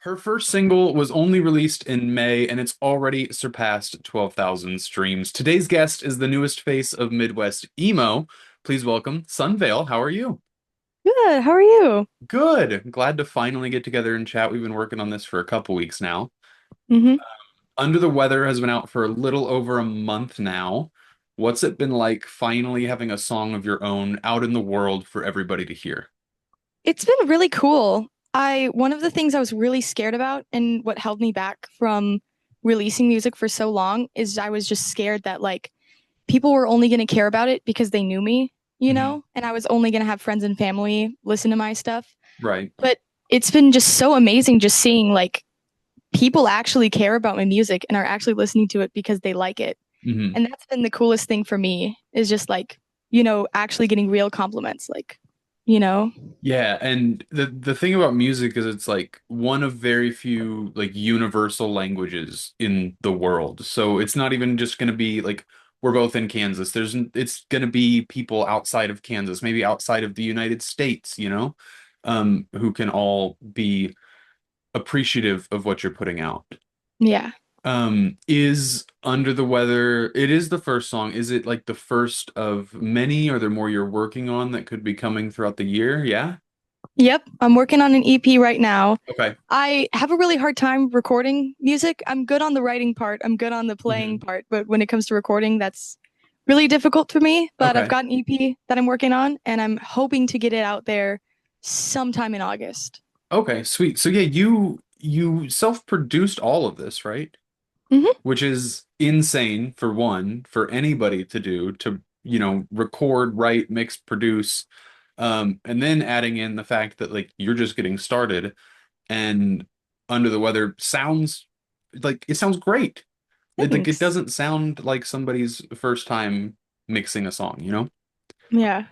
Her first single was only released in May and it's already surpassed 12,000 streams. Today's guest is the newest face of Midwest emo. Please welcome Sunvale. How are you? Good. How are you? Good. Glad to finally get together and chat. We've been working on this for a couple weeks now. hmm Under the Weather has been out for a little over a month now. What's it been like finally having a song of your own out in the world for everybody to hear? It's been really cool. One of the things I was really scared about and what held me back from releasing music for so long is I was just scared that like people were only going to care about it because they knew me, Mhm. and I was only going to have friends and family listen to my stuff. Right. But it's been just so amazing just seeing like people actually care about my music and are actually listening to it because they like it. Mhm. And that's been the coolest thing for me is just like, actually getting real compliments like, you know. Yeah, and the thing about music is it's like one of very few like universal languages in the world. So it's not even just going to be like we're both in Kansas. It's going to be people outside of Kansas, maybe outside of the United States, who can all be appreciative of what you're putting out. Yeah. Is Under the Weather, it is the first song. Is it like the first of many? Are there more you're working on that could be coming throughout the year? Yeah. Yep. I'm working on an EP right now. Okay. I have a really hard time recording music. I'm good on the writing part, I'm good on the playing hmm part, but when it comes to recording, that's really difficult for me. But I've Okay. got an EP that I'm working on, and I'm hoping to get it out there sometime in August. Okay, sweet. So yeah, you self-produced all of this, right? hmm Which is insane for one, for anybody to do, to, record, write, mix, produce, and then adding in the fact that like you're just getting started and Under the Weather sounds like it sounds great. It Thanks. doesn't sound like somebody's first time mixing a song, you know? Yeah.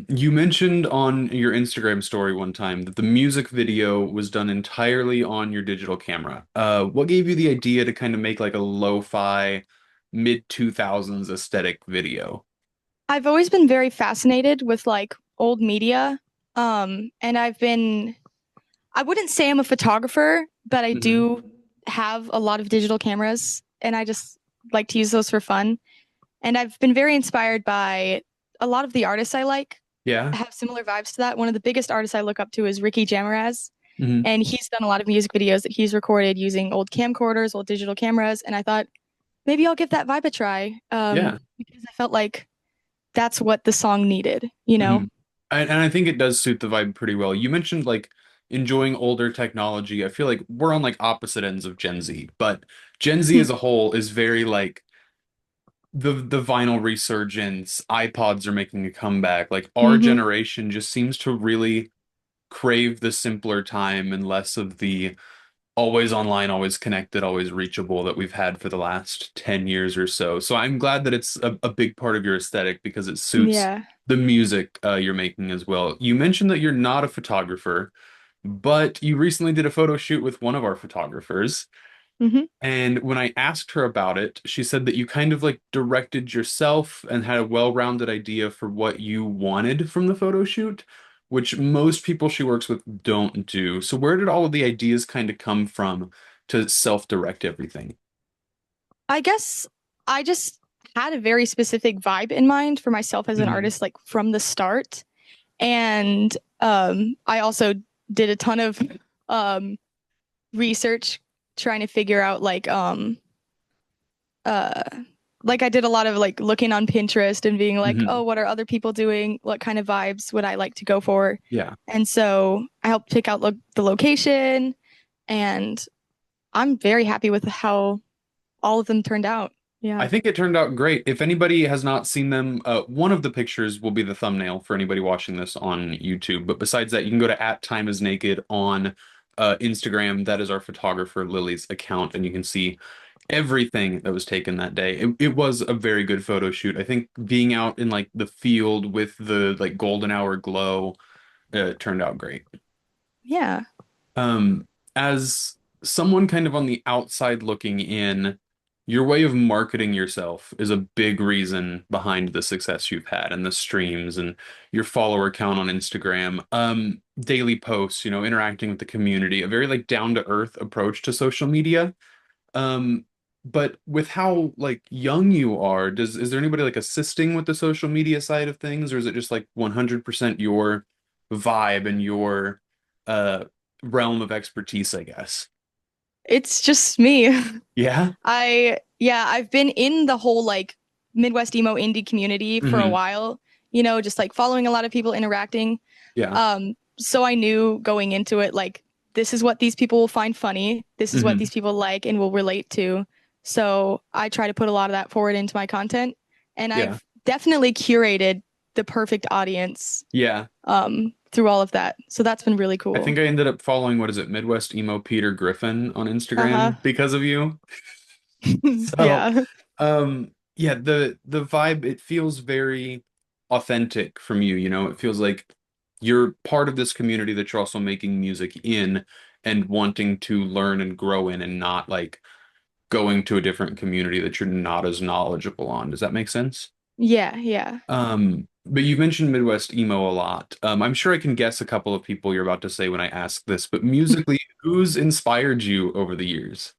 You mentioned on your Instagram story one time that the music video was done entirely on your digital camera. What gave you the idea to kind of make like a lo-fi mid 2000s aesthetic video? I've always been very fascinated with like old media. And I wouldn't say I'm a photographer, but I hmm do have a lot of digital cameras and I just like to use those for fun. And I've been very inspired by a lot of the artists I like Yeah. have similar vibes to that. One of the biggest artists I look up to is Ricky Jamaraz, hmm and he's done a lot of music videos that he's recorded using old camcorders, old digital cameras. And I thought maybe I'll give that vibe a try, Yeah. because I felt like that's what the song needed, you hmm know? And I think it does suit the vibe pretty well. You mentioned like enjoying older technology. I feel like we're on like opposite ends of Gen Z, but Gen Z as a whole is very like the vinyl resurgence, iPods are making a comeback. Like our hmm generation just seems to really crave the simpler time and less of the always online, always connected, always reachable that we've had for the last 10 years or so. So I'm glad that it's a big part of your aesthetic because it suits Yeah. the music you're making as well. You mentioned that you're not a photographer, but you recently did a photo shoot with one of our photographers. hmm And when I asked her about it, she said that you kind of like directed yourself and had a well-rounded idea for what you wanted from the photo shoot, which most people she works with don't do. So where did all of the ideas kind of come from to self-direct everything? I guess I just had a very specific vibe in mind for myself as an hmm artist, like from the start. And I also did a ton of um, research trying to figure out uh, like I did a lot of like looking on Pinterest and being like, hmm oh, what are other people doing? What kind of vibes would I like to go for? Yeah. And so I helped pick out the location, and I'm very happy with how all of them turned out. I Yeah. think it turned out great. If anybody has not seen them, one of the pictures will be the thumbnail for anybody watching this on YouTube. But besides that, you can go to @timeisnaked on Instagram. That is our photographer Lily's account, and you can see everything that was taken that day. It was a very good photo shoot. I think being out in like the field with the like golden hour glow turned out great. Yeah. Um, as someone kind of on the outside looking in, your way of marketing yourself is a big reason behind the success you've had and the streams and your follower count on Instagram. Daily posts, interacting with the community, a very like down to earth approach to social media. Um, but with how like young you are, is there anybody like assisting with the social media side of things, or is it just like 100% your vibe and your uh realm of expertise, I guess? It's just me. Yeah. Yeah, I've been in the whole like Midwest emo indie community for a Hmm. while, just like following a lot of people interacting. Yeah. So I knew going into it, like, this is what these people will find funny. This is what Hmm. these people like and will relate to. So I try to put a lot of that forward into my content. And Yeah. I've definitely curated the perfect audience Yeah. through all of that. So that's been really I cool. think I ended up following, what is it, Midwest Emo Peter Griffin on Uh-huh. Instagram because of you. So, Yeah. yeah, the vibe, it feels very authentic from you, it feels like you're part of this community that you're also making music in and wanting to learn and grow in and not like going to a different community that you're not as knowledgeable on. Does that make sense? Yeah, yeah. But you mentioned Midwest emo a lot. I'm sure I can guess a couple of people you're about to say when I ask this, but musically, who's inspired you over the years?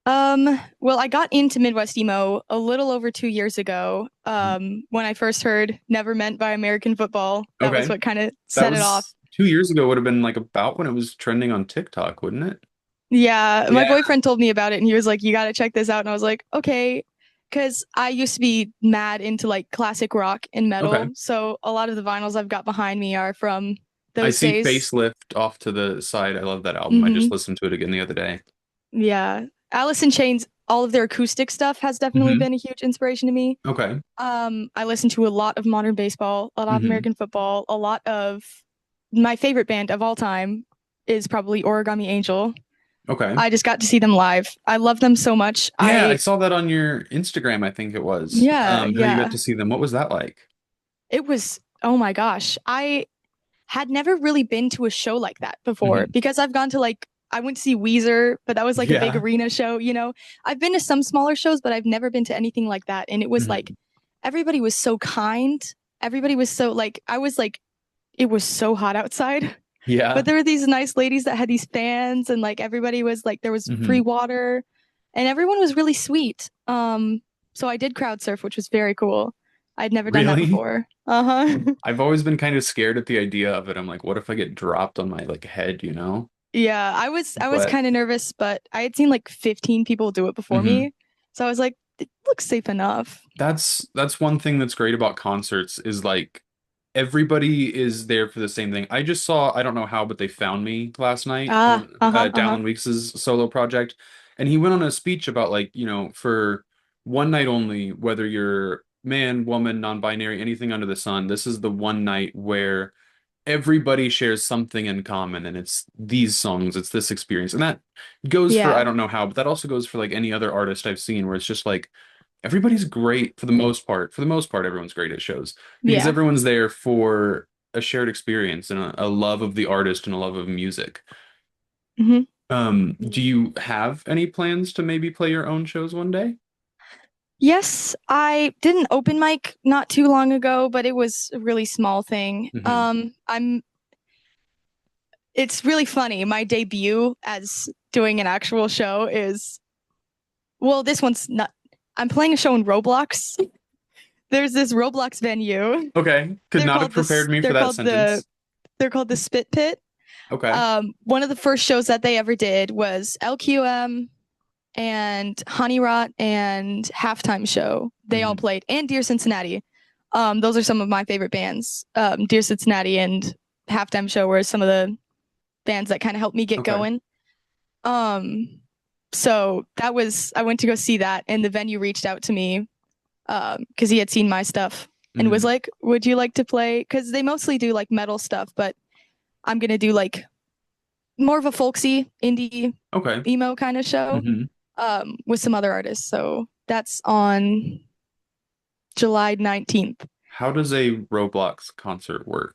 Well, I got into Midwest emo a little over 2 years ago. When I first heard Never Meant by American Football, that was Okay. what kind of That set it off. was 2 years ago, would have been like about when it was trending on TikTok, wouldn't it? Yeah, my Yeah. boyfriend told me about it and he was like, "You gotta check this out." And I was like, "Okay." Because I used to be mad into like classic rock and Okay. metal. So a lot of the vinyls I've got behind me are from I those see days. Facelift off to the side. I love that album. I just Hmm. listened to it again the other day. Yeah. Alice in Chains, all of their acoustic stuff has definitely Hmm. been a huge inspiration to me. Okay. I listen to a lot of modern baseball, a lot of Hmm. American football, a lot of my favorite band of all time is probably Origami Angel. Okay. I just got to see them live. I love them so much. Yeah, I saw that on your Instagram, I think it was. Yeah, How you got yeah. to see them. What was that like? It was, oh my gosh. I had never really been to a show like that before Hmm. because I've gone to like, I went to see Weezer, but that was like a big Yeah. arena show. I've been to some smaller shows, but I've never been to anything like that. And it was like, Hmm. everybody was so kind. Everybody was so like, I was like, it was so hot outside. But Yeah. there were these nice ladies that had these fans, and like everybody was like, there was free Hmm. water, and everyone was really sweet. So I did crowd surf, which was very cool. I'd never done that Really? before. Uh-huh. I've always been kind of scared at the idea of it. I'm like, what if I get dropped on my like head? Yeah, I was But kind of nervous, but I had seen like 15 people do it before mhm. me. So I was like, it looks safe enough. That's one thing that's great about concerts is like everybody is there for the same thing. I just saw, I don't know how, but they found me last night Ah, on uh-huh, uh-huh. Dallin Weeks's solo project, and he went on a speech about like, for one night only, whether you're man, woman, non-binary, anything under the sun, this is the one night where everybody shares something in common, and it's these songs, it's this experience. And that goes for, I Yeah. don't know how, but that also goes for like any other artist I've seen where it's just like everybody's great for the most part. For the most part, everyone's great at shows because Yeah. everyone's there for a shared experience and a love of the artist and a love of music. Hmm. Do you have any plans to maybe play your own shows one day? Yes, I did an open mic not too long ago, but it was a really small thing. Hmm. It's really funny. My debut as doing an actual show is, well, this one's not. I'm playing a show in Roblox. There's this Roblox venue. Okay. Could They're not have called this. prepared me for They're that called the. sentence. They're called the Spit Pit. Okay. One of the first shows that they ever did was LQM and Honey Rot and Halftime Show. They all Hmm. played, and Dear Cincinnati. Those are some of my favorite bands. Dear Cincinnati and Halftime Show were some of the bands that kind of helped me get Okay. going. Um, so that was I went to go see that, and the venue reached out to me because he had seen my stuff and was Hmm. like, "Would you like to play?" Because they mostly do like metal stuff, but I'm gonna do like more of a folksy indie Okay. emo kind of show Hmm. with some other artists. So that's on July 19th. How does a Roblox concert work?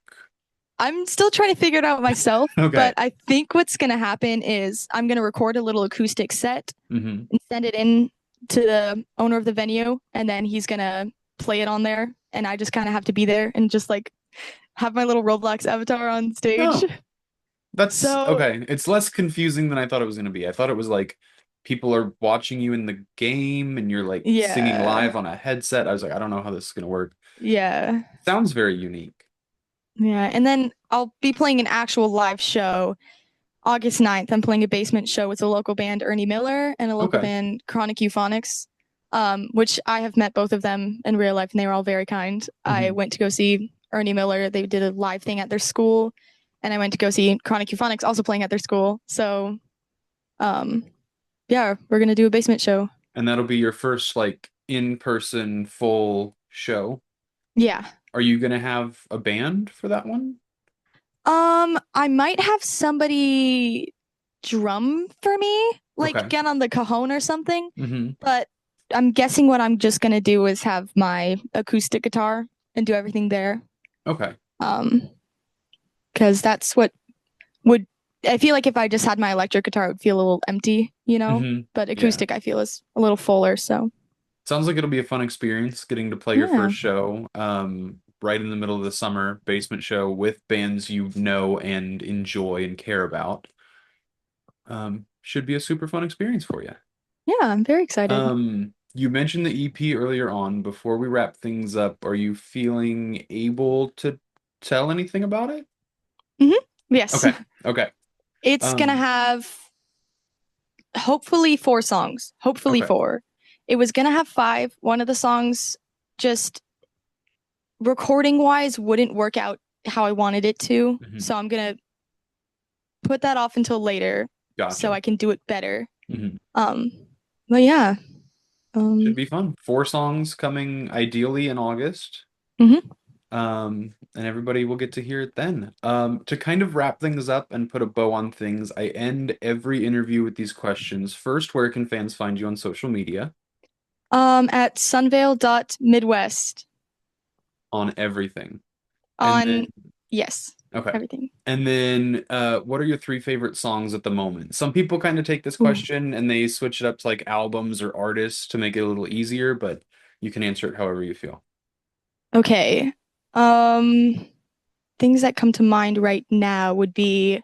I'm still trying to figure it out myself, Okay. but I think what's gonna happen is I'm gonna record a little acoustic set Hmm. and send it in to the owner of the venue, and then he's gonna play it on there, and I just kind of have to be there and just like have my little Roblox avatar on stage. Oh, that's So okay. It's less confusing than I thought it was going to be. I thought it was like people are watching you in the game and you're like singing yeah, live on a headset. I was like, I don't know how this is going to work. yeah, Sounds very unique. yeah. And then I'll be playing an actual live show August 9th. I'm playing a basement show with a local band, Ernie Miller, and a local Okay. band, Chronic Euphonics, which I have met both of them in real life, and they were all very kind. I Hmm. went to go see Ernie Miller. They did a live thing at their school, and I went to go see Chronic Euphonics also playing at their school. So, um, yeah, we're gonna do a basement show. And that'll be your first like in-person full show. Yeah. Are you going to have a band for that one? I might have somebody drum for me, like Okay. get on the cajon or something, Hmm. but I'm guessing what I'm just gonna do is have my acoustic guitar and do everything there. Okay. Um, because that's what would I feel like if I just had my electric guitar, it would feel a little empty, you know? Hmm. But Yeah. acoustic I feel is a little fuller, so Sounds like it'll be a fun experience getting to play your yeah. first show, right in the middle of the summer, basement show with bands you know and enjoy and care about. Should be a super fun experience for you. Yeah, I'm very excited. You mentioned the EP earlier on. Before we wrap things up, are you feeling able to tell anything about it? Hmm. Yes. Okay. Okay. It's gonna Um, have hopefully four songs. Hopefully okay. four. It was gonna have five. One of the songs just recording wise wouldn't work out how I wanted it to. Hmm. So I'm gonna put that off until later so Gotcha. I can do it better. Hmm. Um, but yeah. Should Um, be fun. Four songs coming ideally in August. mhm. And everybody will get to hear it then. To kind of wrap things up and put a bow on things, I end every interview with these questions. First, where can fans find you on social media? At sunvale.midwest On everything. And then, on yes, okay. everything. And then, what are your three favorite songs at the moment? Some people kind of take this Ooh. question and they switch it up to like albums or artists to make it a little easier, but you can answer it however you feel. Okay. Um, things that come to mind right now would be,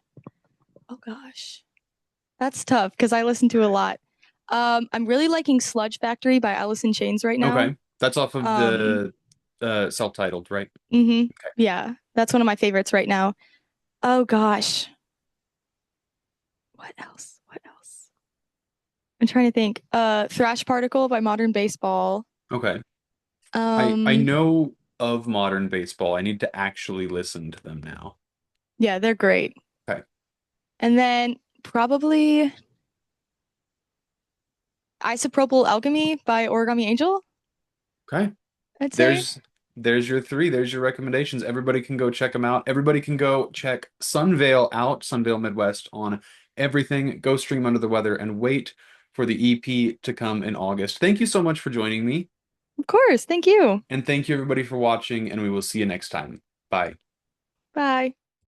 oh gosh, that's tough because I listen to a lot. I'm really liking Sludge Factory by Alice in Chains right now. Okay. That's off of Um, the self-titled, right? yeah, that's one of my favorites right now. Oh gosh, what else? What else? I'm trying to think. Thrash Particle by Modern Baseball. Okay. I Um, know of modern baseball. I need to actually listen to them now. yeah, they're great. Okay. And then probably Isopropyl Alchemy by Origami Angel, Okay. I'd say. There's there's your three. There's your recommendations. Everybody can go check them out. Everybody can go check Sunvale out, Sunvale Midwest on everything. Go stream Under the Weather and wait for the EP to come in August. Thank you so much for joining me, Of course. Thank you. and thank you everybody for watching, and we will see you next time. Bye. Bye.